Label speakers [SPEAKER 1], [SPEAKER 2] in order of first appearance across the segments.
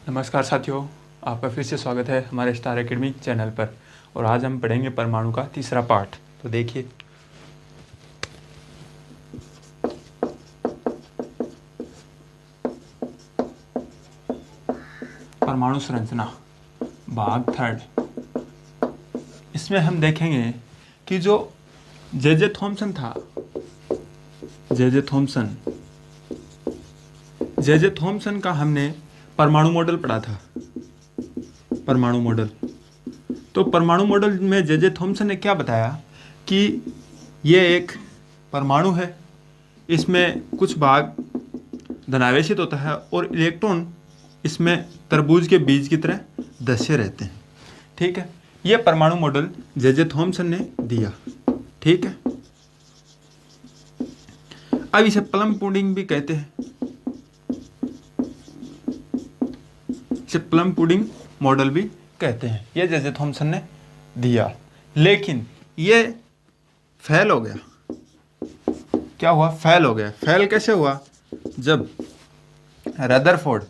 [SPEAKER 1] नमस्कार साथियों, आपका फिर से स्वागत है हमारे स्टार एकेडमी चैनल पर। और आज हम पढ़ेंगे परमाणु का तीसरा पाठ। तो देखिए, परमाणु संरचना भाग 3। इसमें हम देखेंगे कि जो जे थॉम्सन था, जे थॉम्सन का हमने परमाणु मॉडल पढ़ा था। परमाणु मॉडल, तो परमाणु मॉडल में जे थॉम्सन ने क्या बताया कि ये एक परमाणु है, इसमें कुछ भाग धनावेशित होता है और इलेक्ट्रॉन इसमें तरबूज के बीज की तरह धसे रहते हैं। ठीक है, ये परमाणु मॉडल जे थॉम्सन ने दिया। ठीक है, अब इसे प्लम पुडिंग भी कहते हैं, इसे प्लम पुडिंग मॉडल भी कहते हैं। ये जे थॉम्सन ने दिया, लेकिन ये फेल हो गया। क्या हुआ? फेल हो गया। फेल कैसे हुआ? जब रदरफोर्ड,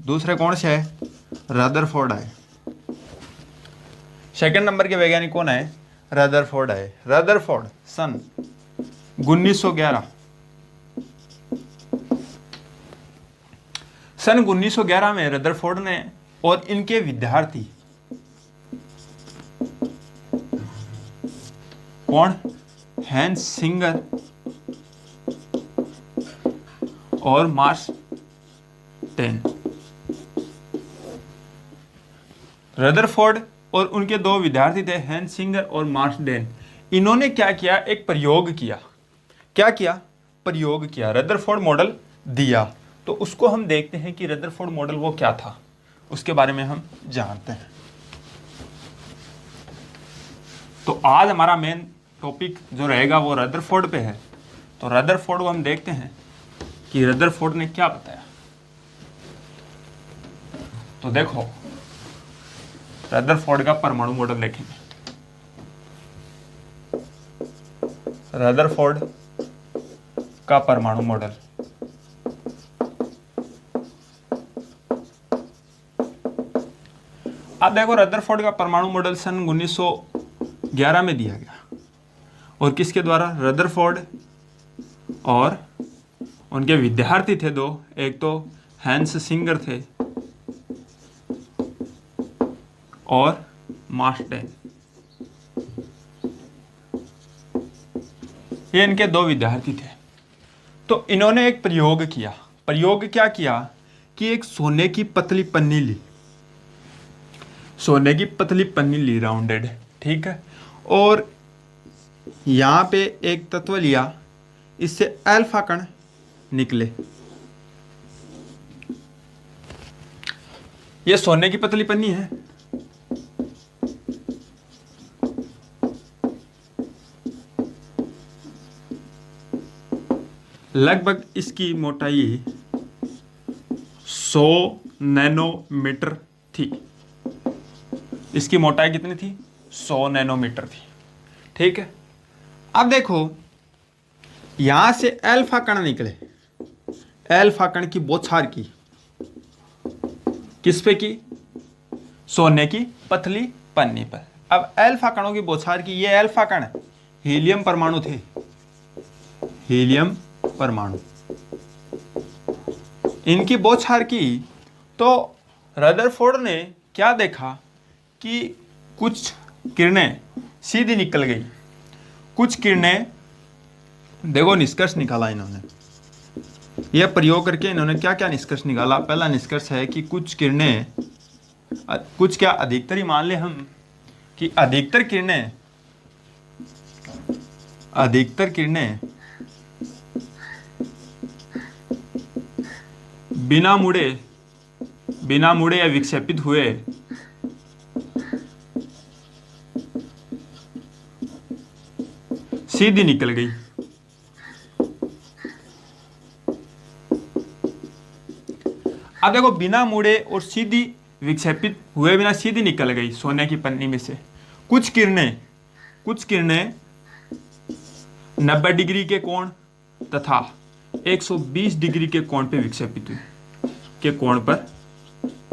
[SPEAKER 1] दूसरे कौन से है? रदरफोर्ड आए। सेकंड नंबर के वैज्ञानिक कौन आए? रदरफोर्ड आए। रदरफोर्ड सन 1911, सन 1911 में रदरफोर्ड ने और इनके विद्यार्थी कौन? हैंस सिंगर और मार्सटेन। रदरफोर्ड और उनके दो विद्यार्थी थे, हैंस सिंगर और मार्सटेन। इन्होंने क्या किया? एक प्रयोग किया। क्या किया? प्रयोग किया। रदरफोर्ड मॉडल दिया। तो उसको हम देखते हैं कि रदरफोर्ड मॉडल वो क्या था, उसके बारे में हम जानते हैं। तो आज हमारा मेन टॉपिक जो रहेगा वो रदरफोर्ड पे है। तो रदरफोर्ड को हम देखते हैं कि रदरफोर्ड ने क्या बताया। तो देखो, रदरफोर्ड का परमाणु मॉडल देखेंगे। रदरफोर्ड का परमाणु मॉडल, अब देखो, रदरफोर्ड का परमाणु मॉडल सन 1911 में दिया गया। और किसके द्वारा? रदरफोर्ड और उनके विद्यार्थी थे दो, एक तो हैंस सिंगर थे और मार्सटेन। ये इनके दो विद्यार्थी थे। तो इन्होंने एक प्रयोग किया। प्रयोग क्या किया कि एक सोने की पतली पन्नी ली, सोने की पतली पन्नी ली, राउंडेड। ठीक है, और यहां पे एक तत्व लिया, इससे अल्फा कण निकले। ये सोने की पतली पन्नी है। लगभग इसकी मोटाई 100 नैनोमीटर थी। इसकी मोटाई कितनी थी? 100 नैनोमीटर थी। ठीक है, अब देखो, यहां से अल्फा कण निकले। अल्फा कण की बौछार की, किस पे की? सोने की पतली पन्नी पर। अब अल्फा कणों की बौछार की। ये अल्फा कण हीलियम परमाणु थे, हीलियम परमाणु। इनकी बौछार की तो रदरफोर्ड ने क्या देखा कि कुछ किरणें सीधी निकल गई, कुछ किरणें, देखो निष्कर्ष निकाला इन्होंने। यह प्रयोग करके इन्होंने क्या क्या निष्कर्ष निकाला? पहला निष्कर्ष है कि कुछ किरणें, कुछ क्या, अधिकतर ही मान ले हम कि अधिकतर किरणें बिना मुड़े या विक्षेपित हुए सीधी निकल गई। अब देखो, बिना मुड़े और सीधी, विक्षेपित हुए बिना सीधी निकल गई सोने की पन्नी में से। कुछ किरणें 90 डिग्री के कोण तथा 120 डिग्री के कोण पे विक्षेपित हुई, के कोण पर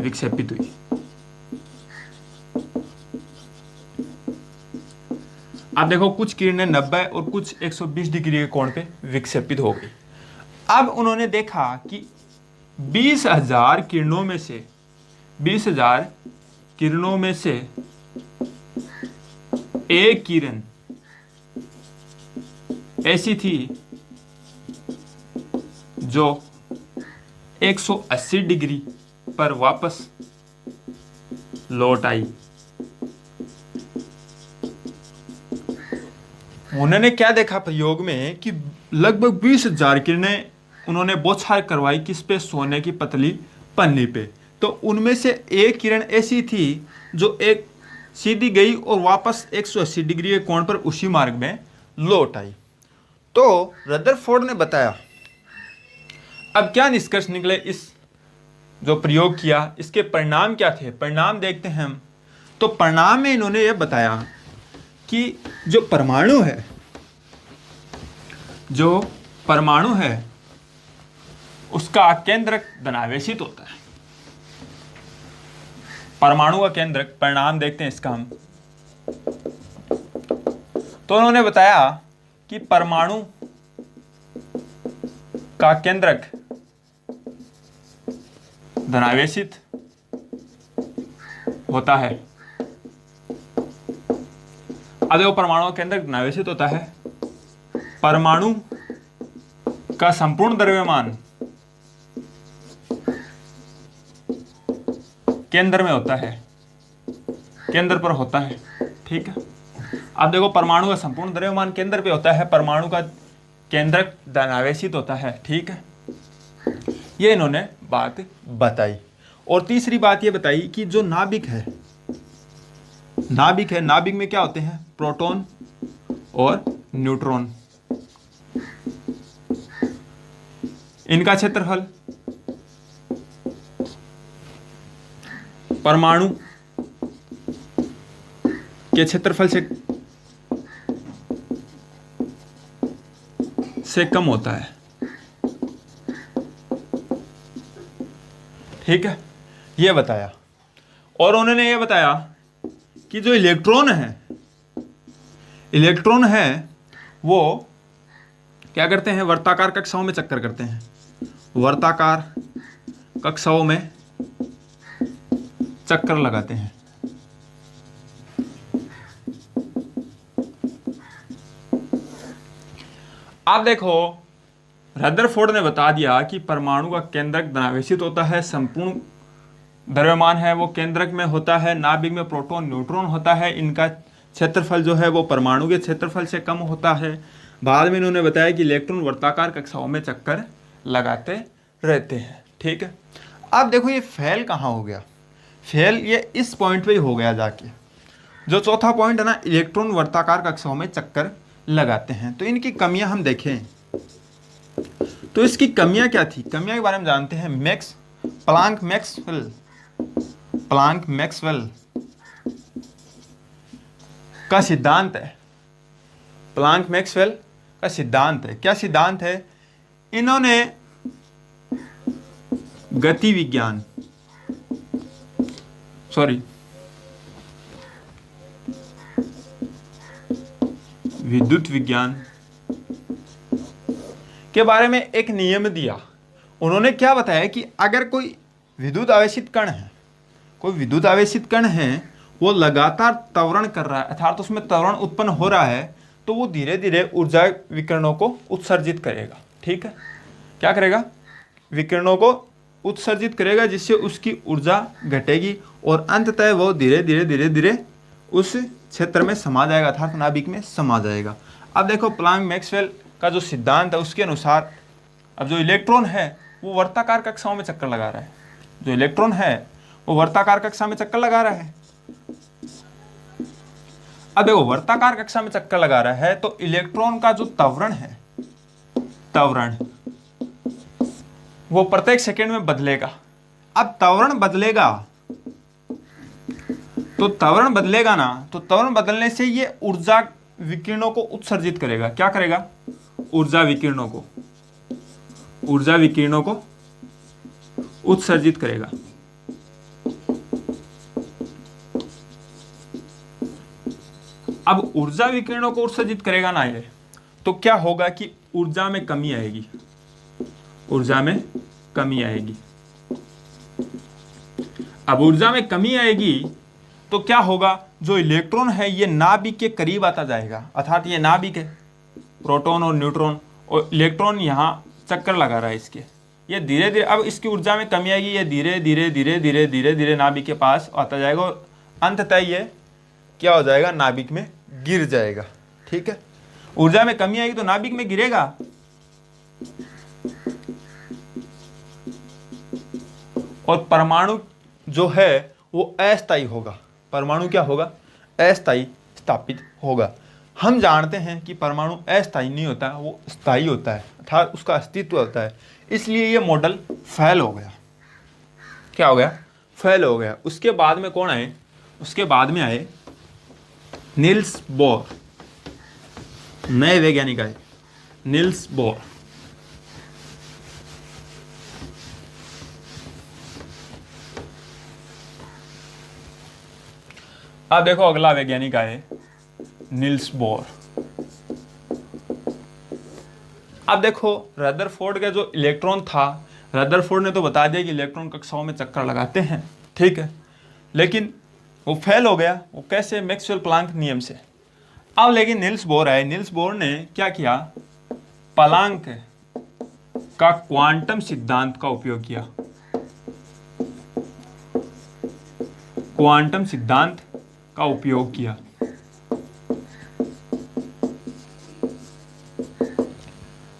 [SPEAKER 1] विक्षेपित हुई। आप देखो कुछ किरणें 90 और कुछ 120 डिग्री के कोण पे विक्षेपित हो गई। अब उन्होंने देखा कि 20,000 किरणों में से 20,000 किरणों में से एक किरण ऐसी थी जो 180 डिग्री पर वापस लौट आई। उन्होंने क्या देखा प्रयोग में कि लगभग 20,000 किरणें उन्होंने बौछार करवाई किस पे, सोने की पतली पन्नी पे। तो उनमें से एक किरण ऐसी थी जो एक सीधी गई और वापस 180 डिग्री के कोण पर उसी मार्ग में लौट आई। तो रदरफोर्ड ने बताया। अब क्या निष्कर्ष निकले, इस जो प्रयोग किया इसके परिणाम क्या थे, परिणाम देखते हैं हम। तो परिणाम में इन्होंने यह बताया कि जो परमाणु है उसका केंद्रक धनावेशित होता है। परमाणु का केंद्रक, परिणाम देखते हैं इसका हम। तो उन्होंने बताया कि परमाणु का केंद्रक धनावेशित होता है। अब देखो परमाणु का केंद्रक धनावेशित होता है। परमाणु का संपूर्ण द्रव्यमान केंद्र में होता है, केंद्र पर होता है। ठीक है, अब देखो परमाणु का संपूर्ण द्रव्यमान केंद्र पे होता है, परमाणु का केंद्रक धनावेशित होता है। ठीक है, ये इन्होंने बात बताई। और तीसरी बात ये बताई कि जो नाभिक है, नाभिक में क्या होते हैं, प्रोटॉन और न्यूट्रॉन। इनका क्षेत्रफल परमाणु के क्षेत्रफल से कम होता है। ठीक है, यह बताया। और उन्होंने यह बताया कि जो इलेक्ट्रॉन है वो क्या करते हैं, वर्ताकार कक्षाओं में चक्कर करते हैं। वर्ताकार कक्षाओं में चक्कर लगाते हैं। आप देखो रदरफोर्ड ने बता दिया कि परमाणु का केंद्रक धनावेशित होता है, संपूर्ण द्रव्यमान है वो केंद्रक में होता है, नाभिक में प्रोटॉन न्यूट्रॉन होता है, इनका क्षेत्रफल जो है वो परमाणु के क्षेत्रफल से कम होता है। बाद में इन्होंने बताया कि इलेक्ट्रॉन वर्ताकार कक्षाओं में चक्कर लगाते रहते हैं। ठीक है, अब देखो ये फेल कहाँ हो गया, फेल ये इस पॉइंट पे ही हो गया जाके। जो चौथा पॉइंट है ना, इलेक्ट्रॉन वर्ताकार कक्षाओं में चक्कर लगाते हैं। तो इनकी कमियां हम देखें तो इसकी कमियां क्या थी, कमियां के बारे में जानते हैं। प्लांक मैक्सवेल का सिद्धांत है। प्लांक मैक्सवेल का सिद्धांत है, क्या सिद्धांत है, इन्होंने गति विज्ञान विद्युत विज्ञान के बारे में एक नियम दिया। उन्होंने क्या बताया कि अगर कोई विद्युत आवेशित कण है वो लगातार त्वरण कर रहा है, अर्थात उसमें त्वरण उत्पन्न हो रहा है, तो वो धीरे धीरे ऊर्जा विकिरणों को उत्सर्जित करेगा। ठीक है, क्या करेगा, विकिरणों को उत्सर्जित करेगा, जिससे उसकी ऊर्जा घटेगी और अंततः वो धीरे धीरे उस क्षेत्र में समा जाएगा, अर्थात नाभिक में समा जाएगा। अब देखो प्लांक मैक्सवेल का जो सिद्धांत है उसके अनुसार अब जो इलेक्ट्रॉन है वो वर्ताकार कक्षाओं में चक्कर लगा रहा है, जो इलेक्ट्रॉन है वो वर्ताकार कक्षा में चक्कर लगा रहा है। अब देखो वर्ताकार कक्षा में चक्कर लगा रहा है तो इलेक्ट्रॉन का जो त्वरण है, त्वरण वो प्रत्येक सेकंड में बदलेगा। अब त्वरण बदलेगा ना, तो त्वरण बदलने से ये ऊर्जा विकिरणों को उत्सर्जित करेगा। क्या करेगा, ऊर्जा विकिरणों को उत्सर्जित करेगा। अब ऊर्जा विकिरणों को उत्सर्जित करेगा ना ये, तो क्या होगा कि ऊर्जा में कमी आएगी, ऊर्जा में कमी आएगी। अब ऊर्जा में कमी आएगी तो क्या होगा, जो इलेक्ट्रॉन है ये नाभिक के करीब आता जाएगा, अर्थात ये नाभिक है, प्रोटॉन और न्यूट्रॉन, और इलेक्ट्रॉन यहाँ चक्कर लगा रहा है इसके, ये धीरे धीरे, अब इसकी ऊर्जा में कमी आएगी, ये धीरे धीरे धीरे धीरे धीरे धीरे नाभिक के पास आता जाएगा और अंततः ये क्या हो जाएगा, नाभिक में गिर जाएगा। ठीक है, ऊर्जा में कमी आएगी तो नाभिक में गिरेगा। और परमाणु जो है वो अस्थायी होगा, परमाणु क्या होगा, अस्थायी स्थापित होगा। हम जानते हैं कि परमाणु अस्थायी नहीं होता, वो स्थायी होता है, अर्थात उसका अस्तित्व होता है, इसलिए ये मॉडल फेल हो गया। क्या हो गया, फेल हो गया। उसके बाद में कौन आए, उसके बाद में आए नील्स बोर, नए वैज्ञानिक आए, नील्स बोर। अब देखो अगला वैज्ञानिक आए नील्स बोर। अब देखो रदरफोर्ड का जो इलेक्ट्रॉन था, रदरफोर्ड ने तो बता दिया कि इलेक्ट्रॉन कक्षाओं में चक्कर लगाते हैं, ठीक है, लेकिन वो फेल हो गया। वो कैसे, मैक्सवेल प्लांक नियम से। अब लेकिन नील्स बोर आए, नील्स बोर ने क्या किया, प्लांक का क्वांटम सिद्धांत का उपयोग किया, क्वांटम सिद्धांत का उपयोग किया।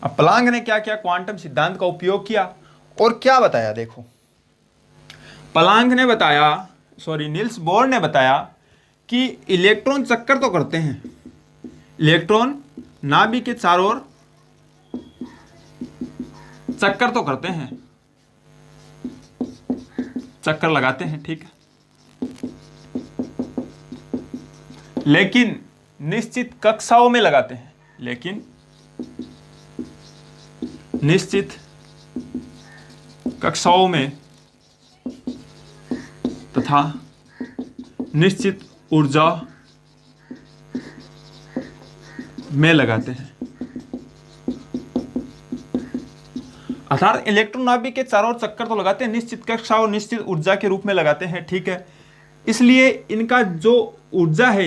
[SPEAKER 1] अब प्लांक ने क्या किया, क्वांटम सिद्धांत का उपयोग किया और क्या बताया, देखो प्लांक ने बताया, सॉरी नील्स बोर ने बताया कि इलेक्ट्रॉन चक्कर तो करते हैं, इलेक्ट्रॉन नाभिक के चारों ओर चक्कर तो करते हैं, चक्कर लगाते हैं, ठीक है, लेकिन निश्चित कक्षाओं में लगाते हैं, लेकिन निश्चित कक्षाओं में तथा निश्चित ऊर्जा में लगाते हैं। अर्थात इलेक्ट्रॉन नाभिक के चारों ओर चक्कर तो लगाते हैं, निश्चित कक्षा और निश्चित ऊर्जा के रूप में लगाते हैं, ठीक है। इसलिए इनका जो ऊर्जा है,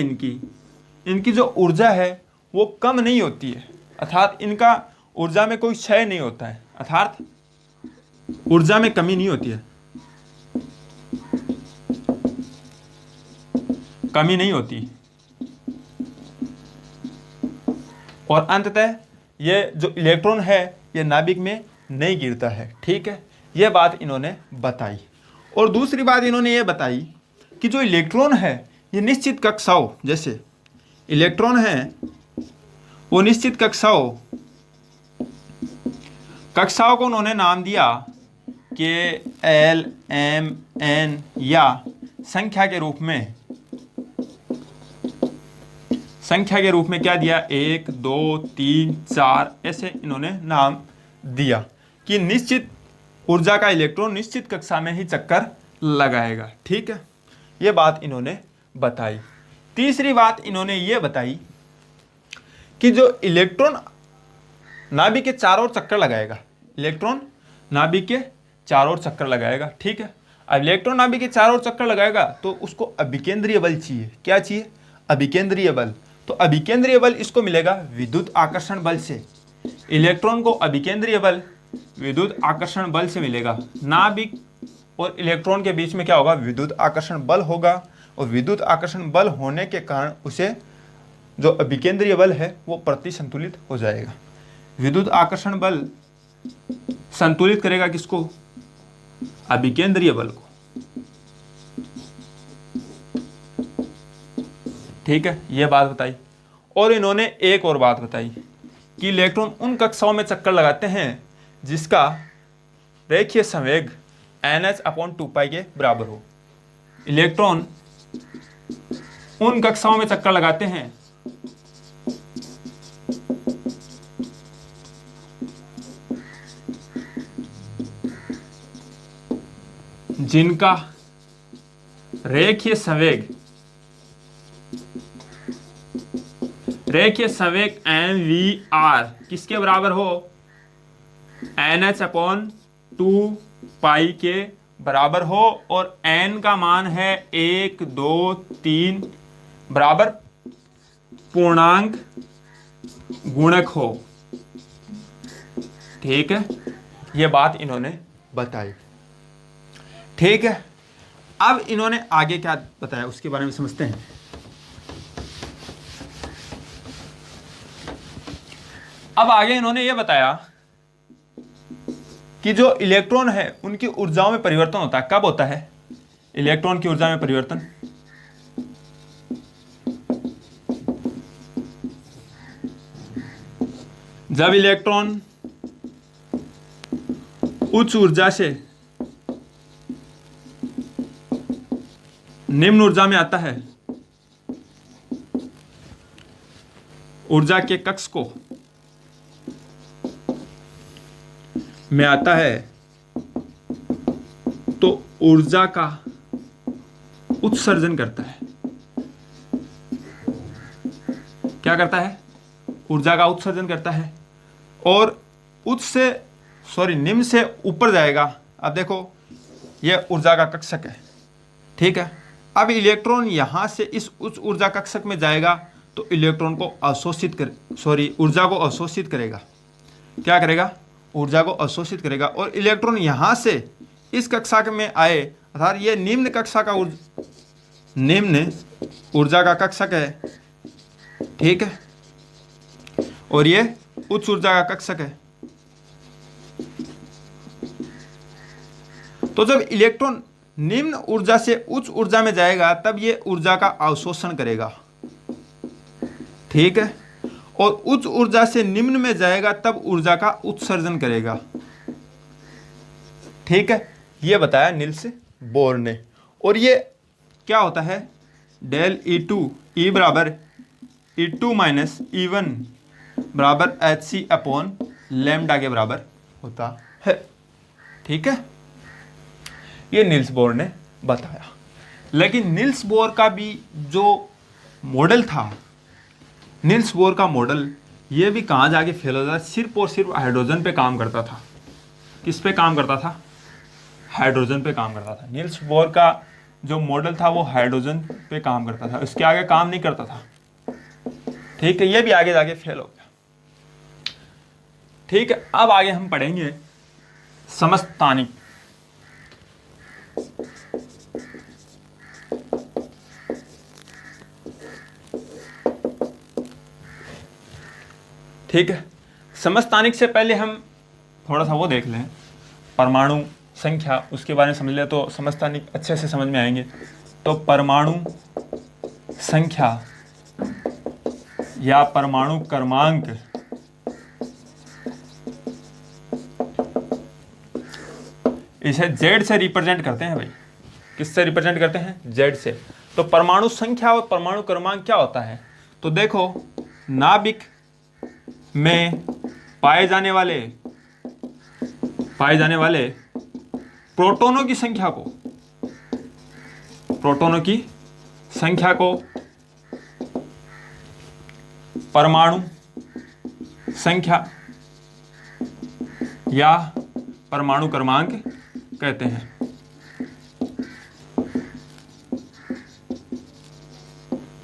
[SPEAKER 1] इनकी जो ऊर्जा है वो कम नहीं होती है, अर्थात इनका ऊर्जा में कोई क्षय नहीं होता है, अर्थात ऊर्जा में कमी नहीं होती है, कमी नहीं होती। और अंततः ये जो इलेक्ट्रॉन है ये नाभिक में नहीं गिरता है, ठीक है, यह बात इन्होंने बताई। और दूसरी बात इन्होंने ये बताई कि जो इलेक्ट्रॉन है ये निश्चित कक्षाओं, जैसे इलेक्ट्रॉन है वो निश्चित कक्षाओं को उन्होंने नाम दिया के एल एम एन या संख्या के रूप में क्या दिया, 1 2 3 4 ऐसे इन्होंने नाम दिया कि निश्चित ऊर्जा का इलेक्ट्रॉन निश्चित कक्षा में ही चक्कर लगाएगा, ठीक है, ये बात इन्होंने बताई। तीसरी बात इन्होंने ये बताई कि जो इलेक्ट्रॉन नाभिक के चारों ओर चक्कर लगाएगा, इलेक्ट्रॉन नाभिक के चारों ओर चक्कर लगाएगा, ठीक है। अब इलेक्ट्रॉन नाभिक के चारों ओर चक्कर लगाएगा तो उसको अभिकेंद्रीय बल चाहिए। क्या चाहिए, अभिकेंद्रीय बल। तो अभिकेंद्रीय बल इसको मिलेगा विद्युत आकर्षण बल से। इलेक्ट्रॉन को अभिकेंद्रीय बल विद्युत आकर्षण बल से मिलेगा। नाभिक और इलेक्ट्रॉन के बीच में क्या होगा, विद्युत आकर्षण बल होगा, और विद्युत आकर्षण बल होने के कारण उसे जो अभिकेंद्रीय बल है वो प्रतिसंतुलित हो जाएगा। विद्युत आकर्षण बल संतुलित करेगा किसको, अभिकेंद्रीय बल को, ठीक है, यह बात बताई। और इन्होंने एक और बात बताई कि इलेक्ट्रॉन उन कक्षाओं में चक्कर लगाते हैं जिसका रेखीय संवेग NH/2π के बराबर हो। इलेक्ट्रॉन उन कक्षाओं में चक्कर लगाते हैं जिनका रेखीय संवेग रेखीय संवेग MVR किसके बराबर हो, NH/2 के बराबर हो, और n का मान है 1 2 3 बराबर पूर्णांक गुणक हो। ठीक है, ये बात इन्होंने बताई। ठीक है, अब इन्होंने आगे क्या बताया उसके बारे में समझते हैं। अब आगे इन्होंने ये बताया कि जो इलेक्ट्रॉन है उनकी ऊर्जाओं में परिवर्तन होता है। कब होता है इलेक्ट्रॉन की ऊर्जा में परिवर्तन? जब इलेक्ट्रॉन उच्च ऊर्जा से निम्न ऊर्जा में आता है, ऊर्जा के कक्ष को में आता है, तो ऊर्जा का उत्सर्जन करता है। क्या करता है? ऊर्जा का उत्सर्जन करता है, और निम्न से ऊपर जाएगा। अब देखो, यह ऊर्जा का कक्षक है। ठीक है, अब इलेक्ट्रॉन यहां से इस उच्च ऊर्जा कक्षक में जाएगा तो इलेक्ट्रॉन को ऊर्जा को अवशोषित करेगा। क्या करेगा? ऊर्जा को अवशोषित करेगा, और इलेक्ट्रॉन यहां से इस कक्षा में आए, अर्थात ये निम्न कक्षा का निम्न ऊर्जा का कक्षक है। ठीक है, और ये उच्च ऊर्जा का कक्षक है। तो जब इलेक्ट्रॉन निम्न ऊर्जा से उच्च ऊर्जा में जाएगा तब ये ऊर्जा का अवशोषण करेगा। ठीक है, और उच्च ऊर्जा से निम्न में जाएगा तब ऊर्जा का उत्सर्जन करेगा। ठीक है, ये बताया नील्स बोर ने। और ये क्या होता है? डेल E2 E बराबर E2 माइनस E1 बराबर hc/λ के बराबर होता है। ठीक है, ये नील्स बोर ने बताया। लेकिन नील्स बोर का भी जो मॉडल था, नील्स बोर का मॉडल ये भी कहाँ जाके फेल हो जाता? सिर्फ और सिर्फ हाइड्रोजन पे काम करता था। किस पे काम करता था? हाइड्रोजन पे काम करता था। नील्स बोर का जो मॉडल था वो हाइड्रोजन पे काम करता था, इसके आगे काम नहीं करता था। ठीक है, ये भी आगे जाके फेल हो गया। ठीक है, अब आगे हम पढ़ेंगे समस्थानिक। ठीक है, समस्थानिक से पहले हम थोड़ा सा वो देख लें, परमाणु संख्या, उसके बारे में समझ ले तो समस्थानिक अच्छे से समझ में आएंगे। तो परमाणु संख्या या परमाणु क्रमांक इसे Z से रिप्रेजेंट करते हैं भाई। किससे रिप्रेजेंट करते हैं? Z से। तो परमाणु संख्या और परमाणु क्रमांक क्या होता है? तो देखो, नाभिक में पाए जाने वाले प्रोटॉनों की संख्या को परमाणु संख्या या परमाणु क्रमांक कहते हैं।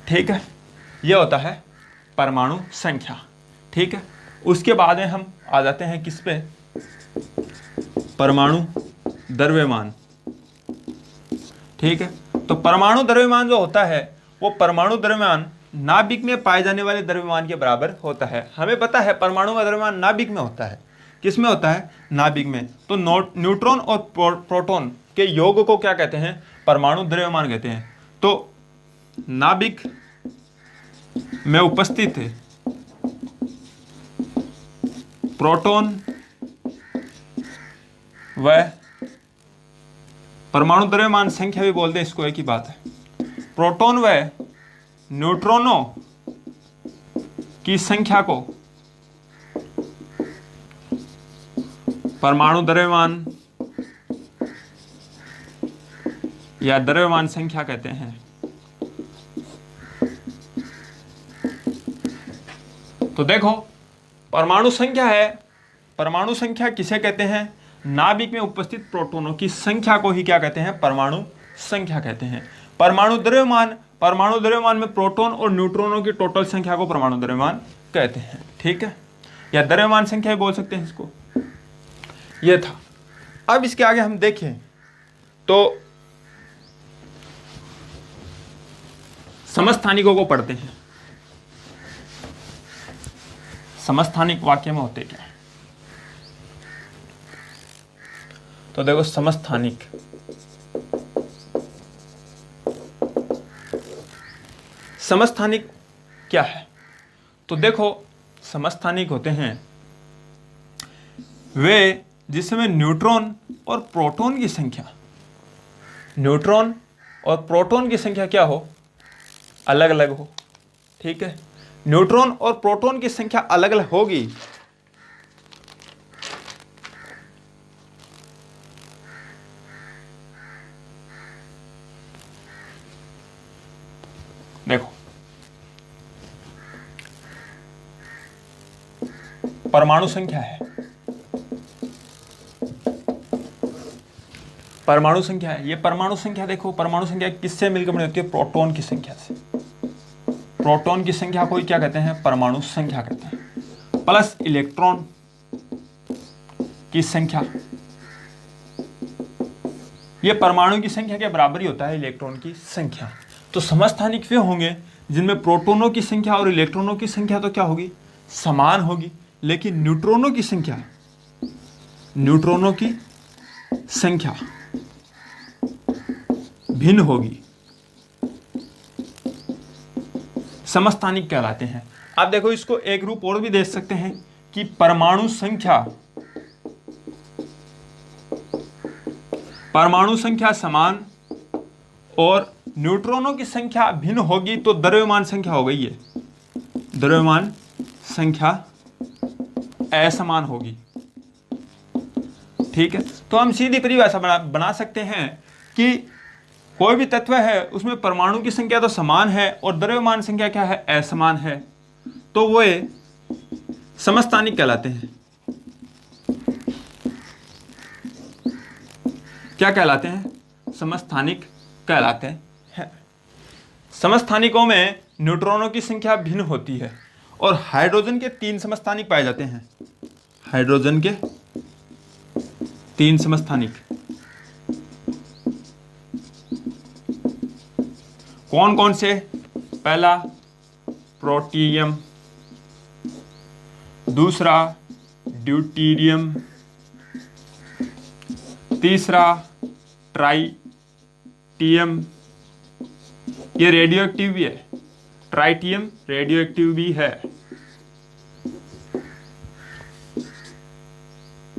[SPEAKER 1] ठीक है, यह होता है परमाणु संख्या। ठीक है, उसके बाद में हम आ जाते हैं किस पे? परमाणु द्रव्यमान। ठीक है, तो परमाणु द्रव्यमान जो होता है वो परमाणु द्रव्यमान नाभिक में पाए जाने वाले द्रव्यमान के बराबर होता है। हमें पता है परमाणु का द्रव्यमान नाभिक में होता है। किस में होता है? नाभिक में। तो न्यूट्रॉन और प्रोटॉन के योग को क्या कहते हैं? परमाणु द्रव्यमान कहते हैं। तो नाभिक में उपस्थित प्रोटॉन व परमाणु द्रव्यमान संख्या भी बोलते हैं इसको, एक ही बात है। प्रोटॉन व न्यूट्रॉनों की संख्या को परमाणु द्रव्यमान या द्रव्यमान संख्या कहते हैं। तो देखो परमाणु संख्या है, परमाणु संख्या किसे कहते हैं? नाभिक में उपस्थित प्रोटॉनों की संख्या को ही क्या कहते हैं? परमाणु संख्या कहते हैं। परमाणु द्रव्यमान में प्रोटॉन और न्यूट्रॉनों की टोटल संख्या को परमाणु द्रव्यमान कहते हैं। ठीक है, या द्रव्यमान संख्या बोल सकते हैं इसको। यह था। अब इसके आगे हम देखें तो समस्थानिकों को पढ़ते हैं। समस्थानिक वाक्य में होते क्या है? तो देखो समस्थानिक, समस्थानिक क्या है? तो देखो समस्थानिक होते हैं वे जिसमें न्यूट्रॉन और प्रोटॉन की संख्या, न्यूट्रॉन और प्रोटॉन की संख्या क्या हो? अलग अलग हो। ठीक है, न्यूट्रॉन और प्रोटॉन की संख्या अलग अलग होगी देखो परमाणु संख्या है, परमाणु संख्या है। ये परमाणु संख्या देखो, परमाणु संख्या किससे मिलकर बनी होती है? प्रोटॉन की संख्या से। प्रोटॉन की संख्या को क्या कहते हैं? परमाणु संख्या कहते हैं। प्लस इलेक्ट्रॉन की संख्या, ये परमाणु की संख्या के बराबर ही होता है इलेक्ट्रॉन की संख्या। तो समस्थानिक वे होंगे जिनमें प्रोटॉनों की संख्या और इलेक्ट्रॉनों की संख्या तो क्या होगी? समान होगी, लेकिन न्यूट्रॉनों की संख्या, न्यूट्रॉनों की संख्या भिन्न होगी, समस्थानिक कहलाते हैं। आप देखो इसको एक रूप और भी दे सकते हैं कि परमाणु संख्या समान और न्यूट्रॉनों की संख्या भिन्न होगी तो द्रव्यमान संख्या हो गई है, द्रव्यमान संख्या असमान होगी। ठीक है, तो हम सीधी परिभाषा बना सकते हैं कि कोई भी तत्व है उसमें परमाणु की संख्या तो समान है और द्रव्यमान संख्या क्या है? असमान है, तो वे समस्थानिक कहलाते हैं। क्या कहलाते हैं? समस्थानिक कहलाते हैं। समस्थानिकों में न्यूट्रॉनों की संख्या भिन्न होती है और हाइड्रोजन के 3 समस्थानिक पाए जाते हैं। हाइड्रोजन के 3 समस्थानिक कौन कौन से? पहला प्रोटियम, दूसरा ड्यूटीरियम, तीसरा ट्राइटियम, ये रेडियो एक्टिव भी है, ट्राइटियम रेडियो एक्टिव भी है।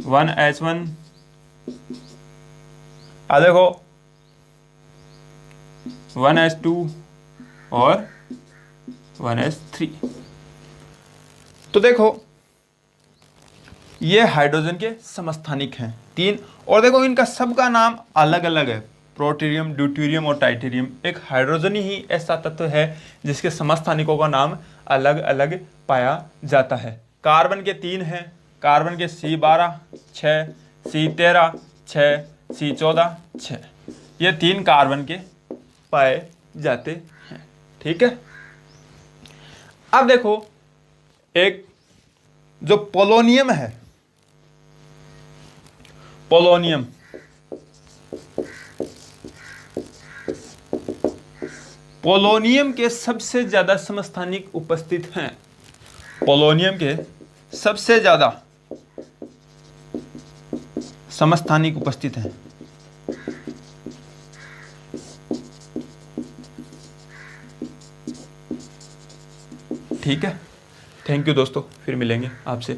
[SPEAKER 1] 1s1, देखो 1s2 और 1s3। तो देखो ये हाइड्रोजन के समस्थानिक हैं 3, और देखो इनका सबका नाम अलग अलग है, प्रोटीरियम, ड्यूटीरियम और टाइटेरियम। एक हाइड्रोजन ही ऐसा तत्व है जिसके समस्थानिकों का नाम अलग अलग पाया जाता है। कार्बन के 3 हैं, कार्बन के C12 6, C13 6, C14 6, ये 3 कार्बन के पाए जाते हैं। ठीक है, अब देखो एक जो पोलोनियम है, पोलोनियम, पोलोनियम के सबसे ज्यादा समस्थानिक उपस्थित हैं। पोलोनियम के सबसे ज्यादा समस्थानिक उपस्थित हैं। ठीक है, थैंक यू दोस्तों, फिर मिलेंगे आपसे।